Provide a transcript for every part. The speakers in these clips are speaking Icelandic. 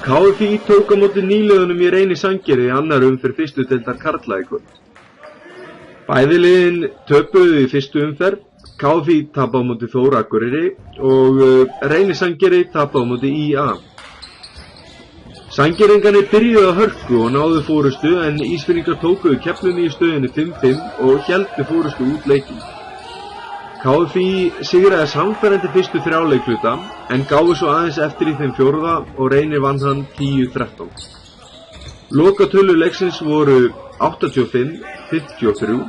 KFÍ tók á móti nýliðunum í Reyni Sandgerði í annarri umferð fyrstu deildar karla í kvöld. Bæði liðin töpuðu í fyrstu umferð, KFÍ tapaði á móti Þór Akureyri og Reyni Sandgerði tapaði á móti ÍA. Sandgerðingarnir byrjuðu á hörku og náðu fórustu en Ísfirðingar tókuðu keppninni í stöðunni 5-5 og héldu fórustu út leikinn. KFÍ sigraði samfærandi fyrstu 3 leikluta en gáfu svo aðeins eftir í þeim 4. og Reynir vann hann 10-13. Lokatölur leiksins voru 85-53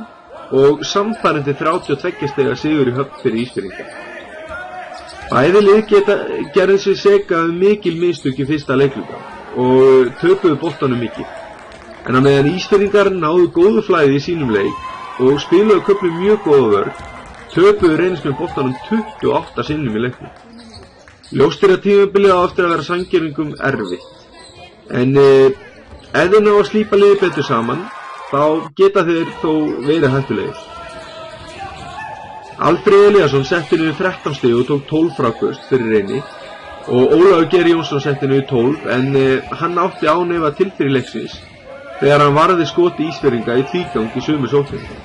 og samfærandi 32 stiga sigur í höfn fyrir Ísfirðinga. Bæði lið gerði sig seka mikil mistök í fyrsta leikluta og töpuðu boltanum mikið. En að meðan Ísfirðingar náðu góðu flæði í sínum leik og spiluðu köflum mjög góða vörn, töpuðu Reynismenn boltanum 28 sinnum í leiknum. Ljóst er að tímabilið á eftir að vera Sandgerðingum erfitt. En ef þeir ná að slípa liðið betur saman, þá geta þeir þó verið hættulegir. Alfreð Elíasson setti niður 13 stig og tók 12 fráköst fyrir Reyni og Ólafur Geir Jónsson setti niður 12 en hann átti ánefa til fyrir leiksins þegar hann varði skoti Ísfirðinga í tvígang í sömu sókninni.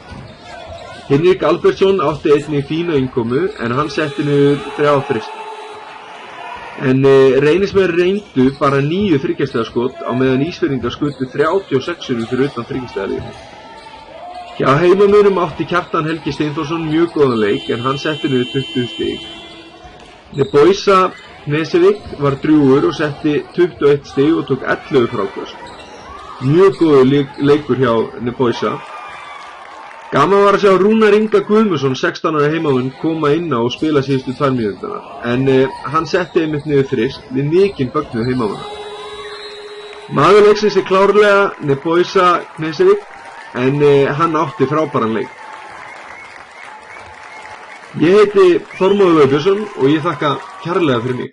Hinrik Albertsson átti einnig fína innkomu en hann setti niður 3 þrist. En Reynismenn reyndu bara 9 þriggjastaðaskot á meðan Ísfirðingar skutu 36 fyrir utan þriggjastaðalínu. Hjá heimamönnum átti Kjartan Helgi Steinþórsson mjög góðan leik en hann setti niður 20 stig. Neboisa Knesevík var drjúgur og setti 21 stig og tók 11 fráköst. Mjög góður leikur hjá Neboisa. Gaman var að sjá Rúnar Inga Guðmundsson 16 ára heimamann koma inn á og spila síðustu 2 mínúturnar en hann setti einmitt niður þrist við mikinn fögnuð heimamanna. Maður leiksins klárlega Neboisa Knesevík en hann átti frábæran leik. Ég heiti Þormóður Björnsson og ég þakka kærlega fyrir mig.